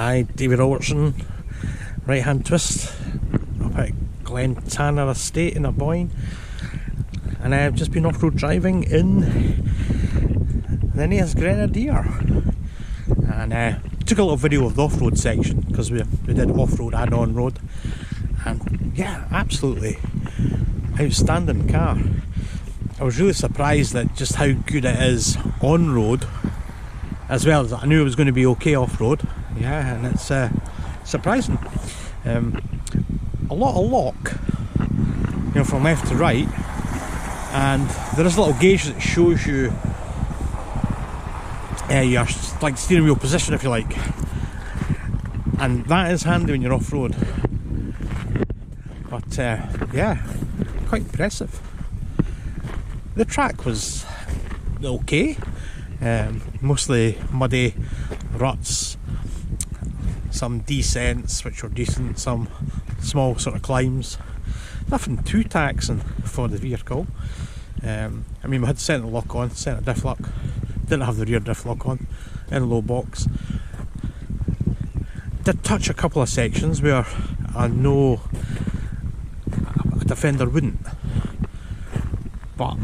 Hi, David Robertson, right hand twist up at Glen Tanar estate in Aboyne, and I've just been off-road driving in the Ineos Grenadier, and took a little video of the off-road section because we did off-road and on-road, and yeah, absolutely outstanding car. I was really surprised at just how good it is on-road, as well as I knew it was going to be okay off-road. Yeah, and it's surprising. A lot of lock, you know, from left to right, and there is a little gauge that shows you your like steering wheel position, if you like, and that is handy when you're off-road. But yeah, quite impressive. The track was okay, mostly muddy ruts, some descents which were decent, some small sort of climbs, nothing too taxing for the vehicle. I mean, we had centre lock on, centre diff lock, didn't have the rear diff lock on, in a low box. Did touch a couple of sections where I know a Defender wouldn't, but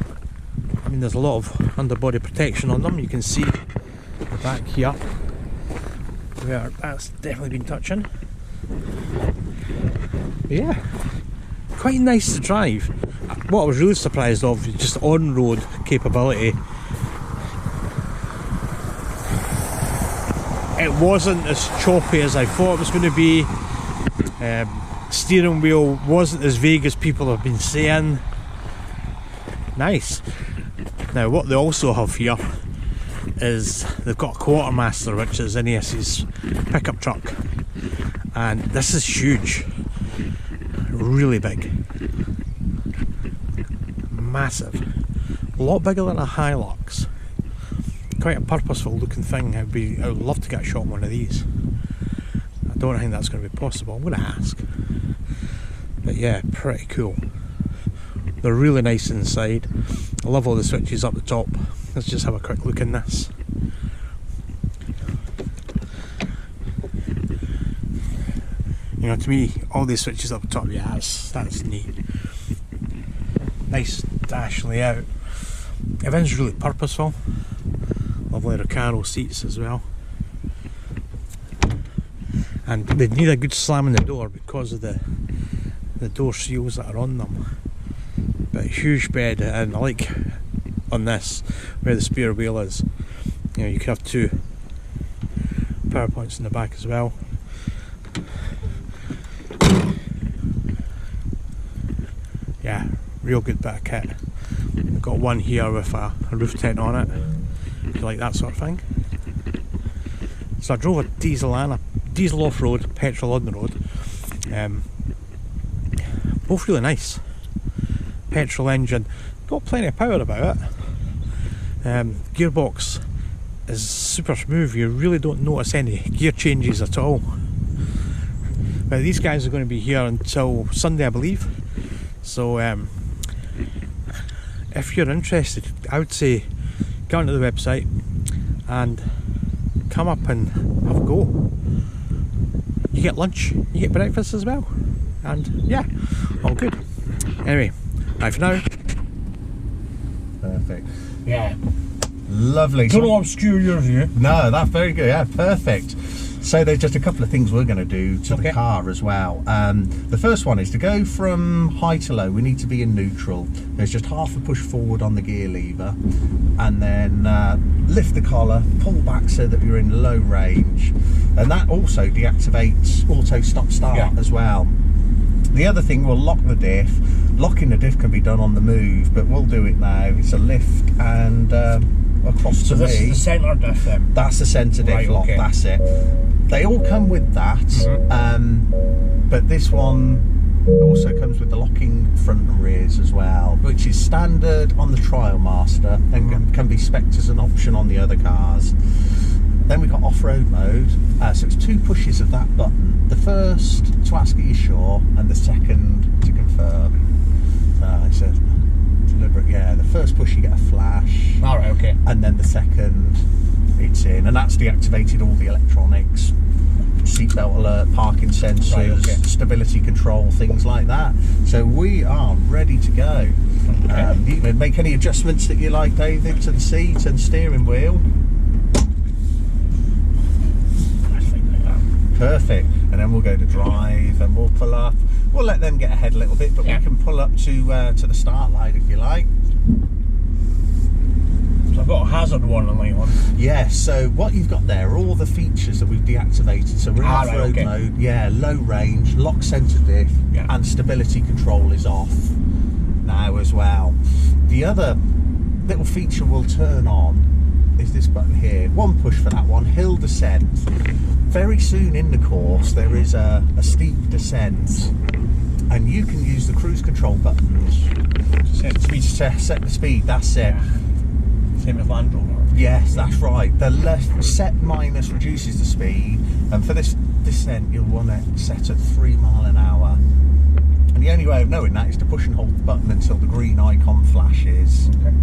I mean, there's a lot of underbody protection on them. You can see the back here where that's definitely been touching. But yeah, quite nice to drive. What I was really surprised of is just on-road capability. It wasn't as choppy as I thought it was going to be. Steering wheel wasn't as vague as people have been saying. Nice. Now what they also have here is they've got a Quartermaster, which is Ineos's pickup truck, and this is huge, really big, massive, a lot bigger than a Hilux. Quite a purposeful looking thing. I would love to get a shot on one of these. I don't think that's going to be possible. I'm going to ask, but yeah, pretty cool. They're really nice inside. I love all the switches up the top. Let's just have a quick look in this. You know, to me, all these switches up the top, yeah, that's neat. Nice dash layout. Everything's really purposeful. Lovely Recaro seats as well. And they need a good slam in the door because of the door seals that are on them. But huge bed, and I like on this where the spare wheel is, you know, you could have two power points in the back as well. Yeah, real good bit of kit. I've got one here with a roof tent on it, if you like that sort of thing. So I drove a diesel off-road, petrol on the road. Both really nice. Petrol engine, got plenty of power about it. Gearbox is super smooth. You really don't notice any gear changes at all. But these guys are going to be here until Sunday, I believe. So if you're interested, I would say go onto the website and come up and have a go. You get lunch, you get breakfast as well, and yeah, all good. Anyway, bye for now. Perfect. Yeah. Lovely. Don't want to obscure your view. No, that's very good. Yeah, perfect. So there's just a couple of things we're going to do to the car as well. The first one is to go from high to low. We need to be in neutral. There's just half a push forward on the gear lever, and then lift the collar, pull back so that you're in low range, and that also deactivates auto stop start as well. The other thing, we'll lock the diff. Locking the diff can be done on the move, but we'll do it now. It's a lift and across to me. So this is the centre diff then? That's the centre diff lock, okay. That's it. They all come with that, but this one also comes with the locking front and rears as well, which is standard on the Trial Master and can be spec'd as an option on the other cars. Then we've got off-road mode, so it's two pushes of that button. The first to ask are you sure, and the second to confirm. It's a deliberate, yeah, the first push you get a flash. Alright, okay. And then the second it's in, and that's deactivated all the electronics. seatbelt alert, parking sensors, Right, okay. stability control, things like that. So we are ready to go. Okay. You can make any adjustments that you like, David, to the seat and steering wheel. Perfect. And then we'll go to drive and we'll pull up. We'll let them get ahead a little bit, but we can pull up to the start line if you like. So I've got a hazard warning light on. Yeah, so what you've got there are all the features that we've deactivated. So we're in off-road mode, low range, lock centre diff, and stability control is off now as well. The other little feature we'll turn on is this button here. One push for that one, hill descent. Very soon in the course there is a steep descent, and you can use the cruise control buttons to set the speed. That's it. Same as Land Rover. Yes, that's right. The left set minus reduces the speed, and for this descent you'll want to set at 3 miles an hour. And the only way of knowing that is to push and hold the button until the green icon flashes. Okay.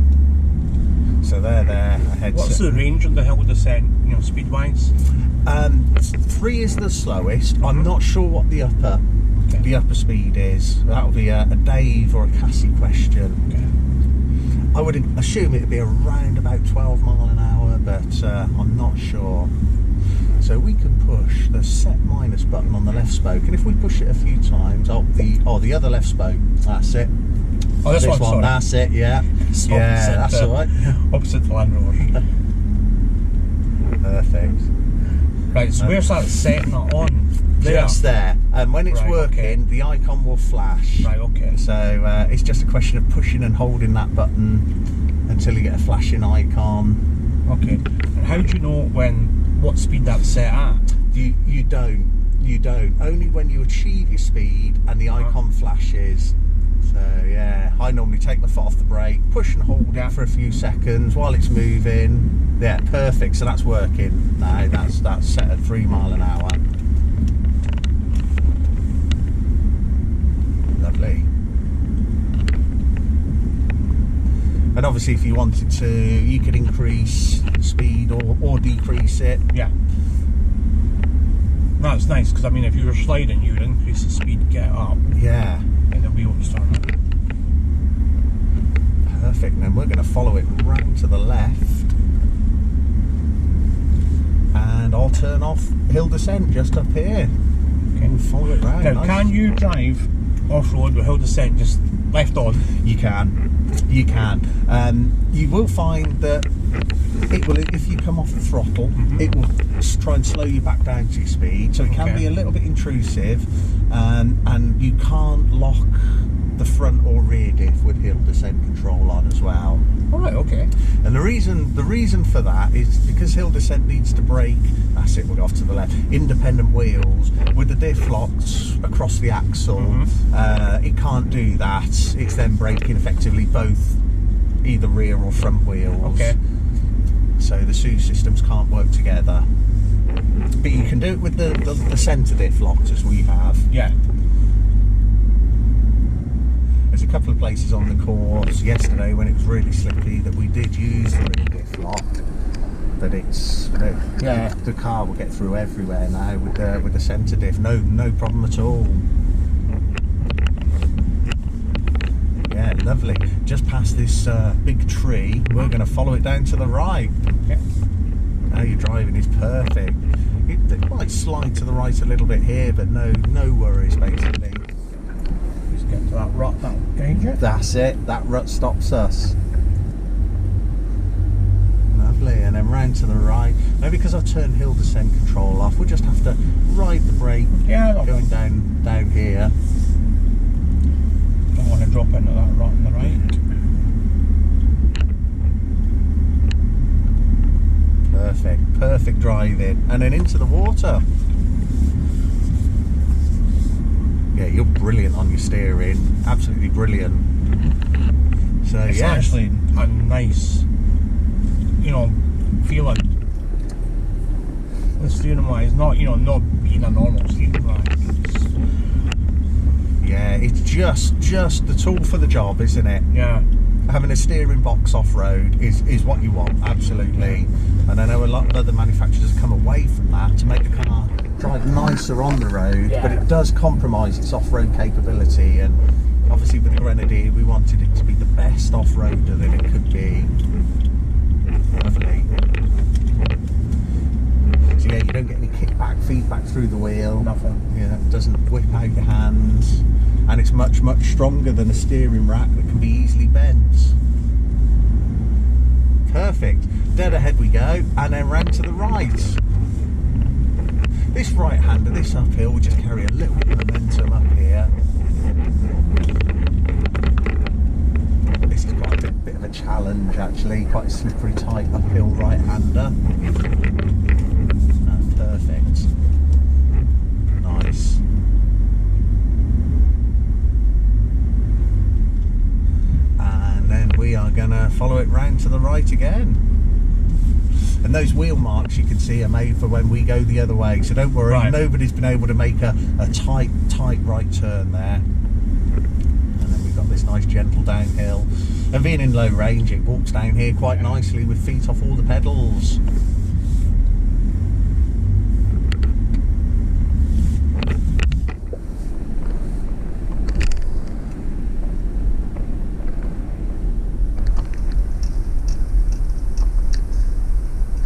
So there, ahead. What's the range on the hill descent, you know, speed wise? 3 is the slowest. I'm not sure what the upper speed is. That'll be a Dave or a Cassie question. Okay. I would assume it'd be around about 12 mile an hour, but I'm not sure. So we can push the set minus button on the left spoke, and if we push it a few times, the other left spoke, that's it. Oh, this one, sorry. That's it, yeah. Yeah, that's alright. Opposite the Land Rover. Perfect. Right, so where's that setting that on? Just there. And when it's working, the icon will flash. Right, okay. So it's just a question of pushing and holding that button until you get a flashing icon. Okay. And how do you know what speed that's set at? You don't. Only when you achieve your speed and the icon flashes. So yeah, I normally take my foot off the brake, push and hold it for a few seconds while it's moving. Yeah, perfect. So that's working now. That's set at 3 miles an hour. Lovely. And obviously, if you wanted to, you could increase the speed or decrease it. Yeah. That's nice, because I mean, if you were sliding, you would increase the speed, get up. Yeah. And the wheel would start up. Perfect. And then we're going to follow it round to the left. And I'll turn off hill descent just up here. Okay. We'll follow it round. Now, can you drive off-road with hill descent just left on? You can. You can. You will find that it will, if you come off the throttle, it will try and slow you back down to your speed. So it can be a little bit intrusive, and you can't lock the front or rear diff with hill descent control on as well. All right, okay. And the reason for that is because hill descent needs to brake. That's it. We'll go off to the left. Independent wheels with the diff locked across the axle. It can't do that. It's then braking effectively both either rear or front wheels. Okay. So the two systems can't work together. But you can do it with the centre diff locked as we have. Yeah. There's a couple of places on the course yesterday when it was really slippy that we did use the rear diff lock, but the car will get through everywhere now with the centre diff. No problem at all. Yeah, lovely. Just past this big tree, we're going to follow it down to the right. Okay. Now you're driving is perfect. It might slide to the right a little bit here, but no worries basically. Get to that rut, that'll gauge it. That's it, that rut stops us. Lovely, and then round to the right. Now because I've turned hill descent control off, we'll just have to ride the brake going down here. Don't want to drop into that rut on the right. Perfect driving. And then into the water. Yeah, you're brilliant on your steering, absolutely brilliant. So it's actually a nice, feeling. The steering wise, not being a normal steering wise. Yeah, it's just the tool for the job, isn't it? Yeah. Having a steering box off-road is what you want, absolutely. And I know a lot of other manufacturers have come away from that to make the car drive nicer on the road, Yeah. but it does compromise its off-road capability. And obviously with the Grenadier, we wanted it to be the best off-roader that it could be. Lovely. So yeah, you don't get any kickback, feedback through the wheel. Nothing. Yeah, it doesn't whip out your hands, and it's much stronger than a steering rack that can be easily bent. Perfect. Dead ahead we go, and then round to the right. This right-hander, this uphill, will just carry a little bit of momentum up here. This is quite a bit of a challenge, actually. Quite a slippery, tight uphill right-hander. Perfect. Nice. And then we are going to follow it round to the right again. And those wheel marks you can see are made for when we go the other way, so don't worry, nobody's been able to make a tight right turn there. And then we've got this nice gentle downhill. And being in low range, it walks down here quite nicely with feet off all the pedals.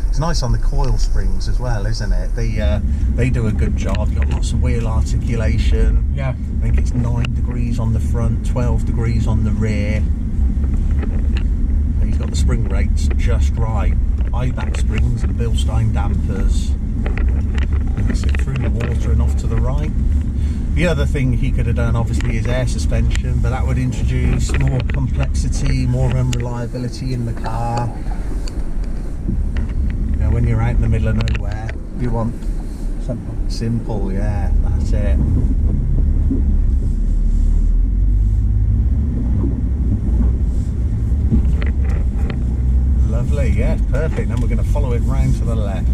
It's nice on the coil springs as well, isn't it? They do a good job. You've got lots of wheel articulation. Yeah. I think it's 9 degrees on the front, 12 degrees on the rear. And he's got the spring rates just right. Eye-back springs and Bilstein dampers. And sit through the water and off to the right. The other thing he could have done obviously is air suspension, but that would introduce more complexity, more unreliability in the car. When you're out in the middle of nowhere, you want simple, yeah, that's it. Lovely, yeah, perfect. Then we're going to follow it round to the left.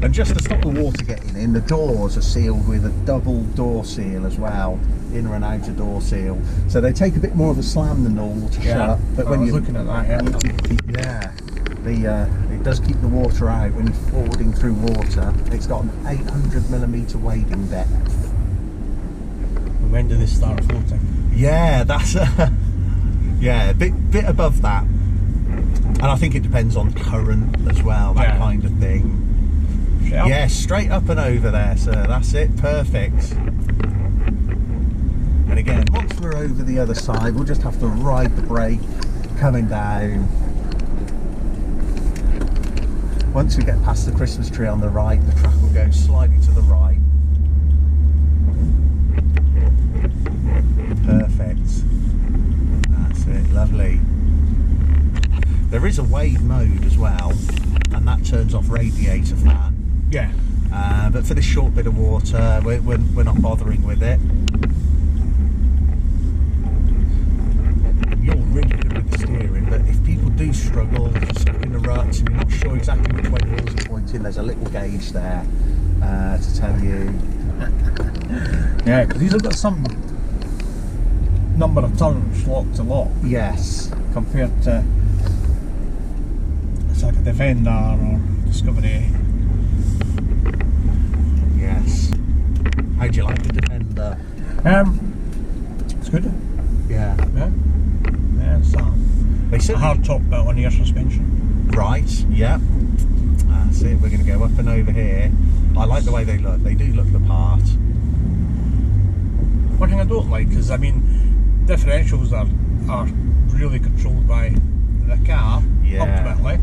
And just to stop the water getting in, the doors are sealed with a double door seal as well, inner and outer door seal. So they take a bit more of a slam than normal to shut. But when you're looking at that, it does keep the water out when you're forwarding through water. It's got an 800mm wading depth. When do they start floating? Yeah, that's a bit above that. And I think it depends on current as well, that kind of thing. Yeah, straight up and over there, sir. That's it, perfect. And again, once we're over the other side, we'll just have to ride the brake coming down. Once we get past the Christmas tree on the right, the track will go slightly to the right. Perfect. That's it, lovely. There is a wave mode as well, and that turns off radiator fan. Yeah. But for this short bit of water, we're not bothering with it. You're really good with the steering, but if people do struggle, stuck in the ruts and you're not sure exactly which way the wheels are pointing, there's a little gauge there to tell you. Yeah, because these have got some number of turns lock to lock. Yes. Compared to, it's like a Defender or Discovery. Yes. How do you like the Defender? It's good. Yeah. Yeah. Yeah, it's a hard top bit on air suspension. Right, yeah. That's it, we're going to go up and over here. I like the way they look, they do look the part. One thing I don't like is, I mean, differentials are really controlled by the car, ultimately.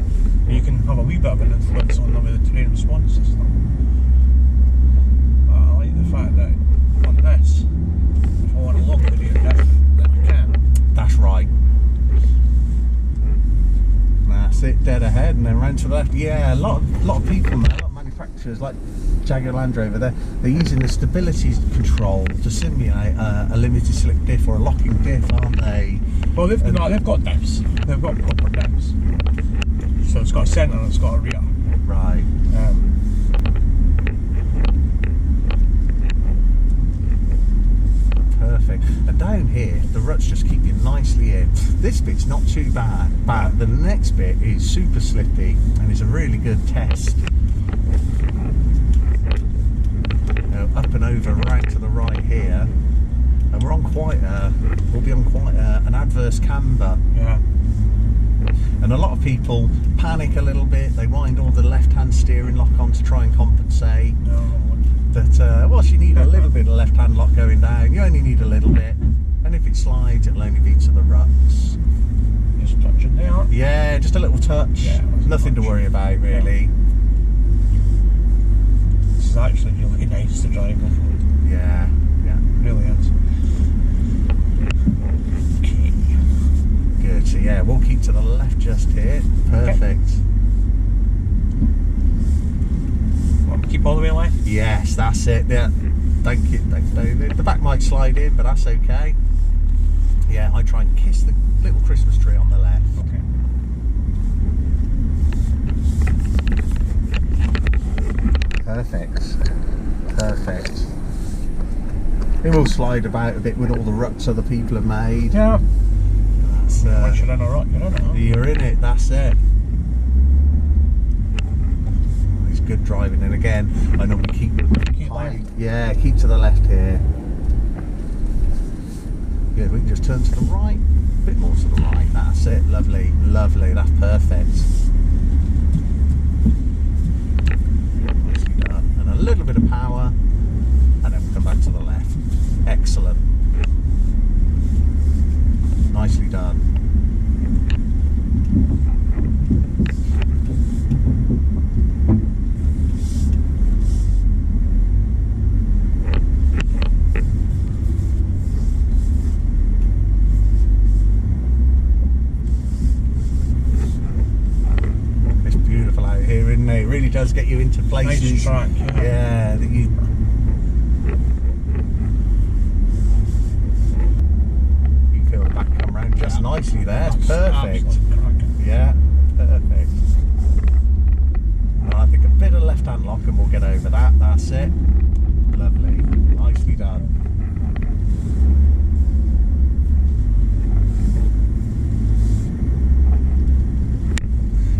You can have a wee bit of an influence on them with the terrain response system. But I like the fact that on this, if I want to lock the rear diff, then I can. That's right. That's it, dead ahead, and then round to the left. Yeah, a lot of people now, a lot of manufacturers like Jaguar Land Rover, they're using the stability control to simulate a limited slip diff or a locking diff, aren't they? Well, they've got diffs. They've got proper diffs. So it's got a centre and it's got a rear. Right. Perfect. And down here, the ruts just keep you nicely in. This bit's not too bad, but the next bit is super slippy and it's a really good test. up and over right to the right here, and we'll be on quite an adverse camber. Yeah. And a lot of people panic a little bit. They wind all the left-hand steering lock on to try and compensate. No. But whilst you need a little bit of left-hand lock going down, you only need a little bit. And if it slides, it'll only be to the ruts. Just touching there. Yeah, just a little touch. Yeah, nothing to worry about, really. Yeah. This is actually really nice to drive off-road. Yeah, yeah. Really is. Okay. Good. So yeah, we'll keep to the left just here. Perfect. Okay. Keep all the way left? Yes, that's it. Yeah. Thank you. Thanks, David. The back might slide in, but that's okay. Yeah, I try and kiss the little Christmas tree on the left. Okay. Perfect. Perfect. It will slide about a bit with all the ruts other people have made. Yeah. That's, once you're in a rut, you're in it. Huh? You're in it, that's it. It's good driving, and again, I normally keep high. left. Yeah, keep to the left here. Good, we can just turn to the right, a bit more to the right, that's it, lovely, lovely, that's perfect. Nicely done. And a little bit of power, and then we'll come back to the left. Excellent. Nicely done. It's beautiful out here, isn't it? It really does get you into places. Nice track, yeah, that you. Feel the back come round just nicely there. It's perfect. Yeah, perfect. And I think a bit of left hand lock and we'll get over that. That's it. Lovely. Nicely done.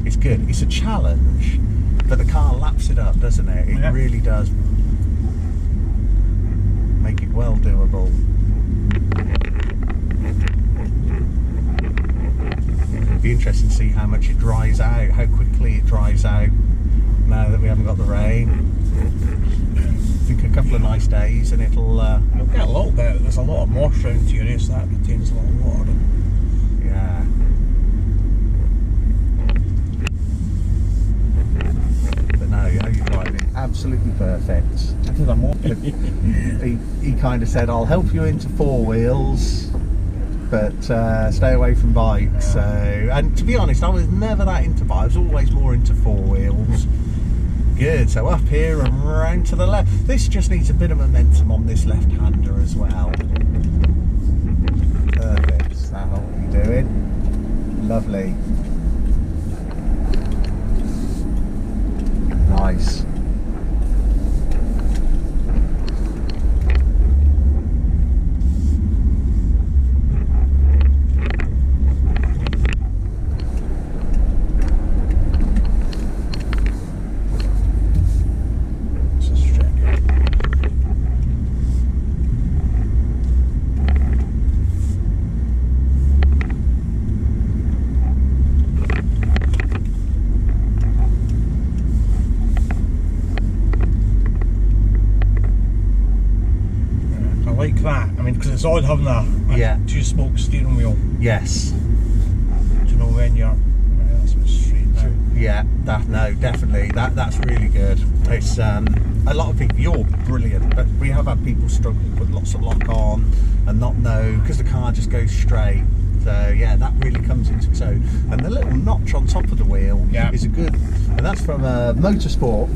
It's good. It's a challenge, but the car laps it up, doesn't it? It really does make it well doable. Be interesting to see how much it dries out, how quickly it dries out now that we haven't got the rain. I think a couple of nice days and it'll you'll get a little bit. There's a lot of moss around to your race that retains a lot of water. Yeah. But no, you're driving absolutely perfect. I think I'm more. He kind of said, I'll help you into four wheels, but stay away from bikes. So, and to be honest, I was never that into bikes. I was always more into four wheels. Good. So up here and round to the left. This just needs a bit of momentum on this left-hander as well. Perfect. That's what you're doing. Lovely. Nice. Because it's odd having a two-spoke steering wheel. Yes. To know when you're that's straight now. Yeah, definitely. That's really good. It's a lot of people. You're brilliant, but we have had people struggle to put lots of lock on and not know because the car just goes straight. So yeah, that really comes into its own. And the little notch on top of the wheel is a good, and that's from a motorsport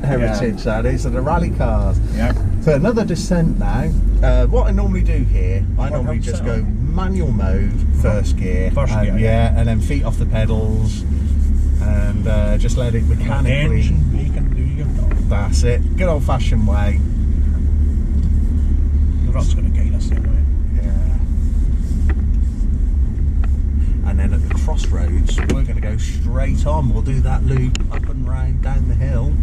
heritage. That is, of the rally cars. Yeah. So another descent now. What I normally do here, I normally just go manual mode, first gear, and then feet off the pedals, and just let it mechanically. That's it. Good old-fashioned way. The rut's going to guide us that way. Yeah. And then at the crossroads, we're going to go straight on. We'll do that loop up and round down the hill.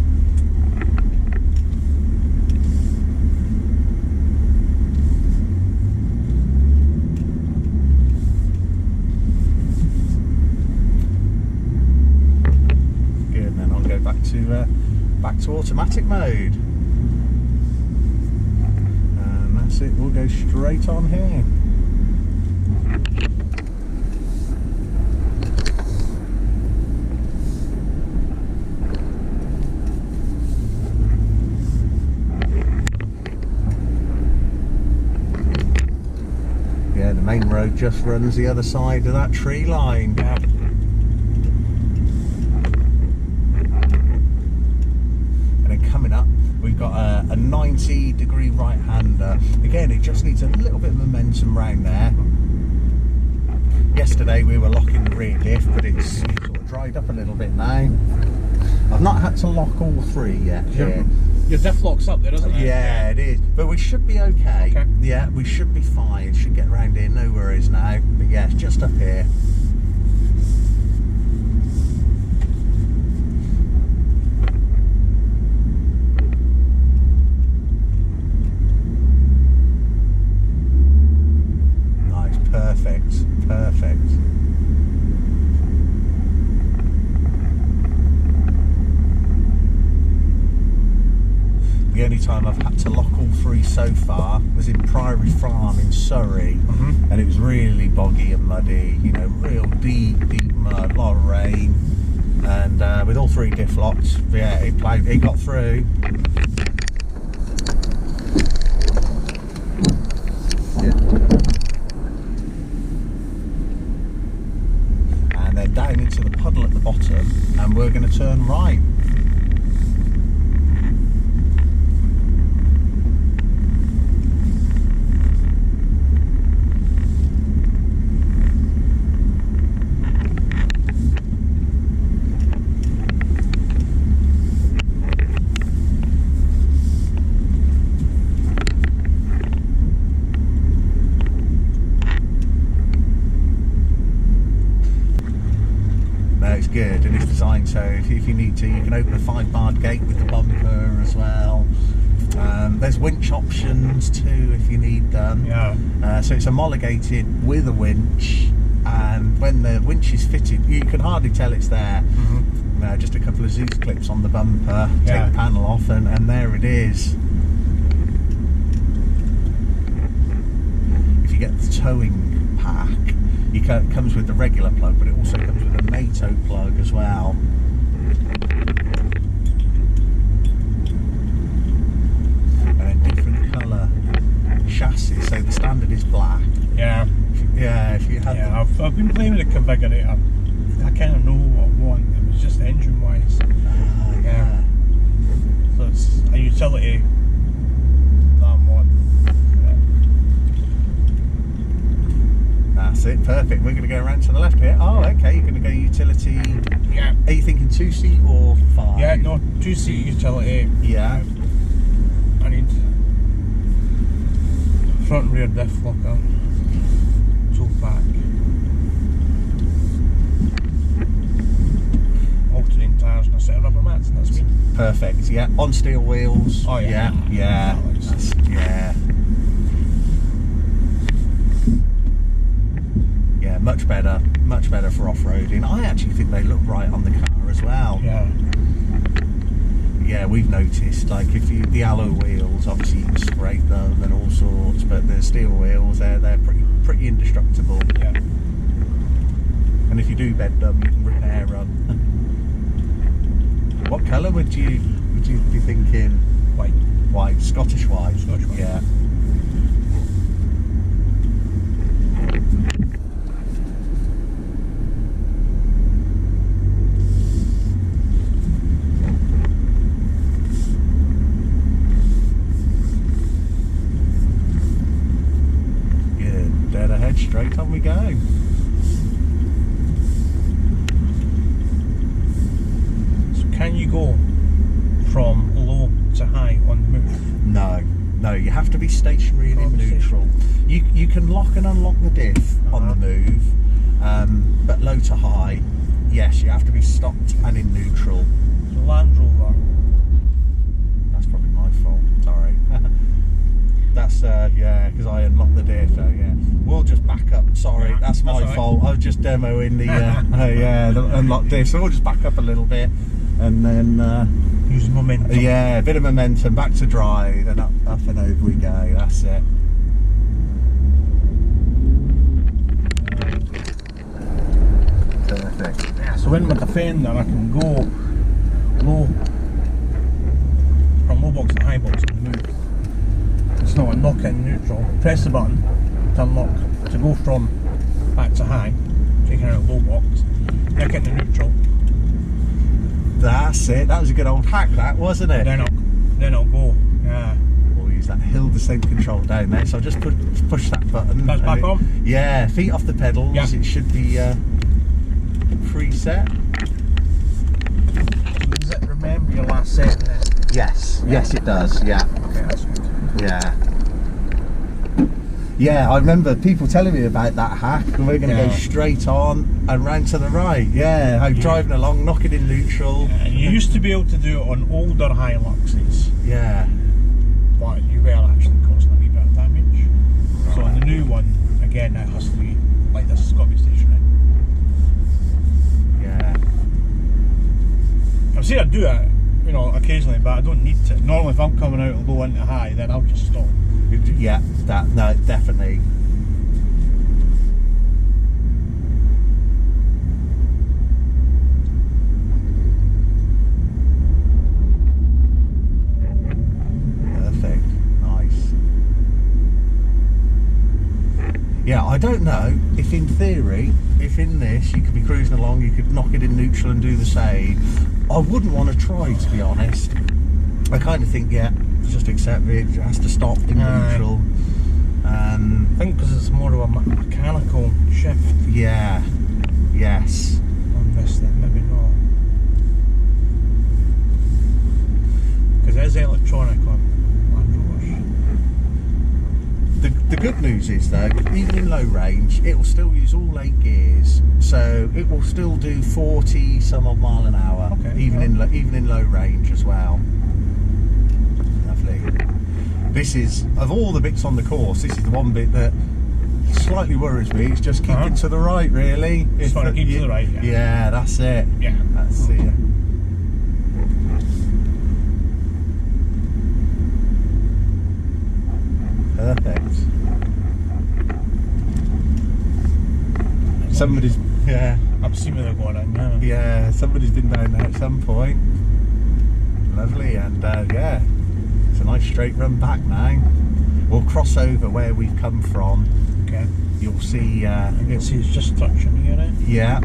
back to automatic mode. And that's it, we'll go straight on here. Yeah, the main road just runs the other side of that tree line. Yeah. And then coming up, we've got a 90-degree right-hander. Again, it just needs a little bit of momentum round there. Yesterday we were locking the rear diff, but it's sort of dried up a little bit now. I've not had to lock all three yet. Your diff lock's up there, isn't it? Yeah, it is. But we should be okay. Yeah, we should be fine. Should get around here, no worries now. But yeah, it's just up here. Nice, perfect, perfect. The only time I've had to lock all three so far was in Priory Farm in Surrey, and it was really boggy and muddy, you know, real deep mud, a lot of rain, and with all three diff locks, yeah, it got through. And then down into the puddle at the bottom, and we're going to turn right. Good, and it's designed so if you need to, you can open a 5-barred gate with the bumper as well. There's winch options too if you need them. Yeah. So it's homologated with a winch, and when the winch is fitted, you can hardly tell it's there. Just a couple of Zeus clips on the bumper, take the panel off, and there it is. If you get the towing pack, it comes with the regular plug, but it also comes with a NATO plug as well. And then different colour chassis, so the standard is black. Yeah. Yeah, if you had I've been playing with the configurator. I kind of know what I want. It was just engine wise. Yeah. So it's a utility that I want. That's it, perfect. We're going to go around to the left here. Oh, okay, you're going to go utility. Yeah. Are you thinking 2-seat or 5? Yeah, no, 2-seat utility. Yeah. I need front and rear diff locker. Tow pack. Alternating tyres and a set of rubber mats, and that's me. Perfect, yeah. On steel wheels. Oh, yeah. Yeah. Yeah. Yeah, much better for off-roading. I actually think they look right on the car as well. Yeah. Yeah, we've noticed, like the alloy wheels, obviously you can scrape them and all sorts, but the steel wheels, they're pretty indestructible. Yeah. And if you do bend them, you can repair them. What colour would you be thinking? White. White, Scottish white. Scottish white. Yeah. Straight on we go. So can you go from low to high on the move? No, you have to be stationary and in neutral. You can lock and unlock the diff on the move, but low to high, yes, you have to be stopped and in neutral. So Land Rover. That's probably my fault, sorry. That's yeah, because I unlocked the diff, so yeah. We'll just back up. Sorry, that's my fault. I was just demoing the the unlocked diff, so we'll just back up a little bit. and then use momentum. yeah, a bit of momentum, back to dry, then up and over we go. That's it. Perfect. Yeah, so in with the fender I can go low, from low box to high box and move. It's not a knock in neutral. Press the button to unlock, to go from back to high, taking out low box, knock into neutral. That's it. That was a good old hack, that, wasn't it? Then I'll go. Yeah. We'll use that hill descent control down there. So I'll just push that button. That's back on? Yeah, feet off the pedals. Yeah. It should be preset. Does it remember your last set then? Yes. Yes, it does. Yeah. Okay, that's good. Yeah. Yeah, I remember people telling me about that hack, and we're going to go straight on and round to the right. Yeah, I'm driving along, knock it in neutral. Yeah, you used to be able to do it on older Hiluxes, Yeah. but you were actually causing a wee bit of damage. Right. So on the new one, again, it has to be like this, it's got to be stationary. Yeah. I've seen I do it, you know, occasionally, but I don't need to. Normally if I'm coming out of low into high, then I'll just stop. Yeah, no, definitely. Perfect, nice. Yeah, I don't know if in theory, if in this you could be cruising along, you could knock it in neutral and do the same. I wouldn't want to try, to be honest. I kind of think, yeah, just accept it, it has to stop in neutral. I think because it's more of a mechanical shift. Yeah, yes. On this then, maybe not. Because it is electronic on Land Rovers. The good news is though, even in low range, it will still use all 8 gears, so it will still do 40 some odd mile an hour, okay, even in low range as well. Lovely. This is, of all the bits on the course, this is the one bit that slightly worries me. It's just keeping to the right, really. Just want to keep to the right, yeah. Yeah, that's it. Yeah. That's it. Perfect. Somebody's, yeah. I've seen where they're going in, yeah. Yeah, somebody's been down there at some point. Lovely, and yeah, it's a nice straight run back now. We'll cross over where we've come from. Okay. You'll see. You can see it's just touching here, eh? Yeah.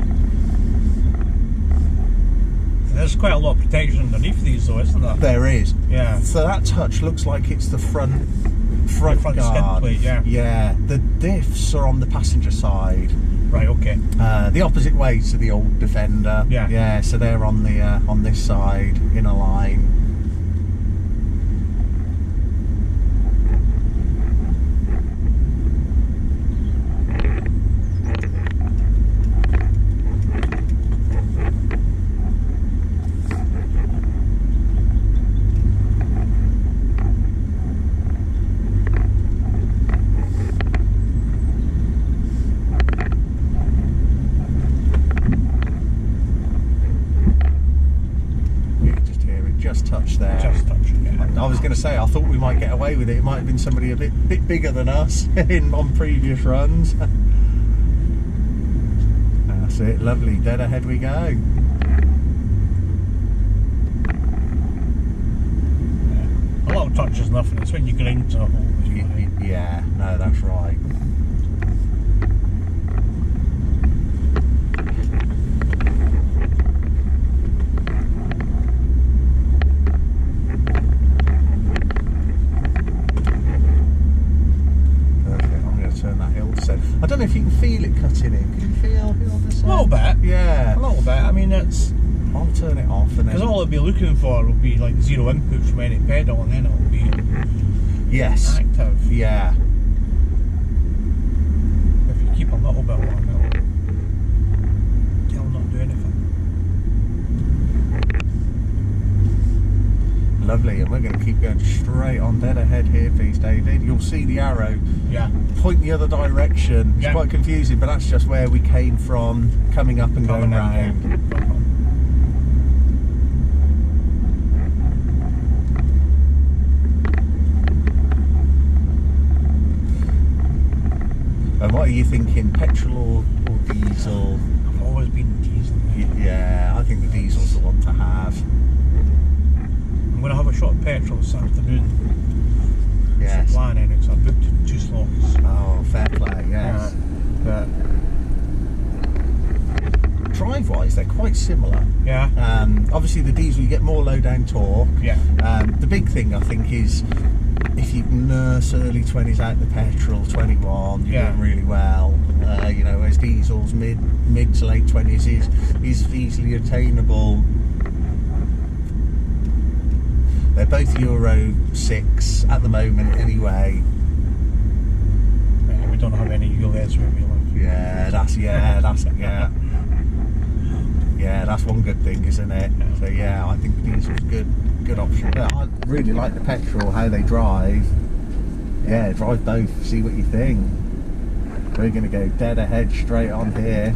There's quite a lot of protection underneath these, though, isn't there? There is. Yeah. So that touch looks like it's the front guard. skid plate, yeah. Yeah. The diffs are on the passenger side. Right. Okay. The opposite way to the old Defender. Yeah. Yeah. So they're on the on this side in a line. Touch there. Just touching, yeah. I was going to say, I thought we might get away with it. It might have been somebody a bit bigger than us on previous runs. That's it, lovely. Dead ahead we go. Yeah. A little touch is nothing. It's when you grind to a hole. Yeah, no, that's right. I don't know if you can feel it cutting in. Can you feel this? A little bit. Yeah. A little bit. I mean, it's... I'll turn it off and then... Because all it'll be looking for will be like zero input from any pedal, and then it'll be... Yes. Active. Yeah. If you keep a little bit on, it'll not do anything. Lovely, and we're going to keep going straight on dead ahead here, please, David. You'll see the arrow. Yeah. Point the other direction. It's quite confusing, but that's just where we came from, coming up and going round. And what are you thinking, petrol or diesel? I've always been diesel. Yeah, I think the diesel's the one to have. I'm going to have a shot of petrol this afternoon. Yes. It's planning, because I booked 2 slots. Oh, fair play, yes. But drive-wise, they're quite similar. yeah. Obviously, the diesel, you get more low-down torque. Yeah. The big thing, I think, is if you nurse early 20s out the petrol, 21, you're doing really well. You know, whereas diesels, mid to late 20s is easily attainable. They're both Euro 6 at the moment, anyway. Yeah, we don't have any ULEZ where we live. Yeah, that's one good thing, isn't it? Yeah. So yeah, I think diesel's good option. But I really like the petrol, how they drive. Yeah, drive both, see what you think. We're going to go dead ahead straight on here.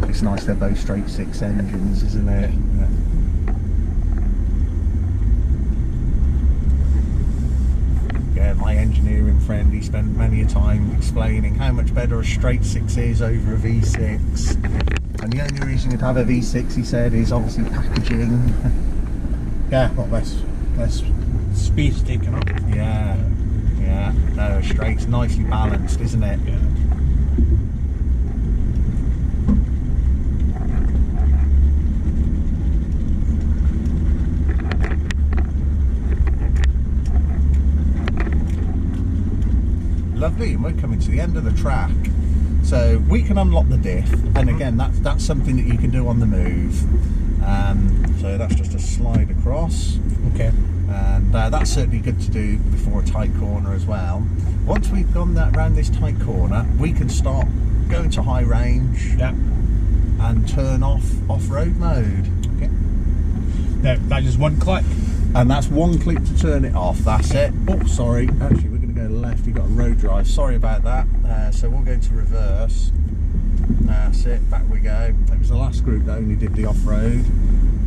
It's nice they're both straight 6 engines, isn't it? Yeah. Yeah, my engineering friend, he spent many a time explaining how much better a straight 6 is over a V6. And the only reason you'd have a V6, he said, is obviously packaging. Yeah, well, less space taken up. Yeah. No, a straight's nicely balanced, isn't it? Yeah. Lovely, and we're coming to the end of the track, so we can unlock the diff, and again that's something that you can do on the move. So that's just a slide across. Okay. And that's certainly good to do before a tight corner as well. Once we've gone around this tight corner, we can start going to high range. Yeah. And turn off-road mode. Okay. That is one click. And that's one click to turn it off. That's it. Oh, sorry. Actually, we're going to go left. You've got a road drive. Sorry about that. So we'll go into reverse. That's it. Back we go. It was the last group that only did the off-road.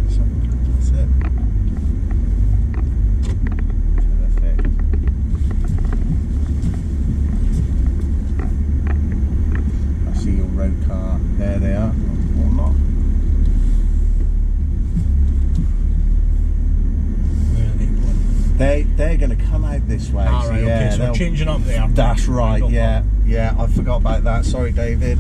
So that's it. Perfect. I see your road car. There they are. Or not. They're going to come out this way. All right, so yeah, okay, so we're changing up there. That's right, yeah. I forgot about that. Sorry, David.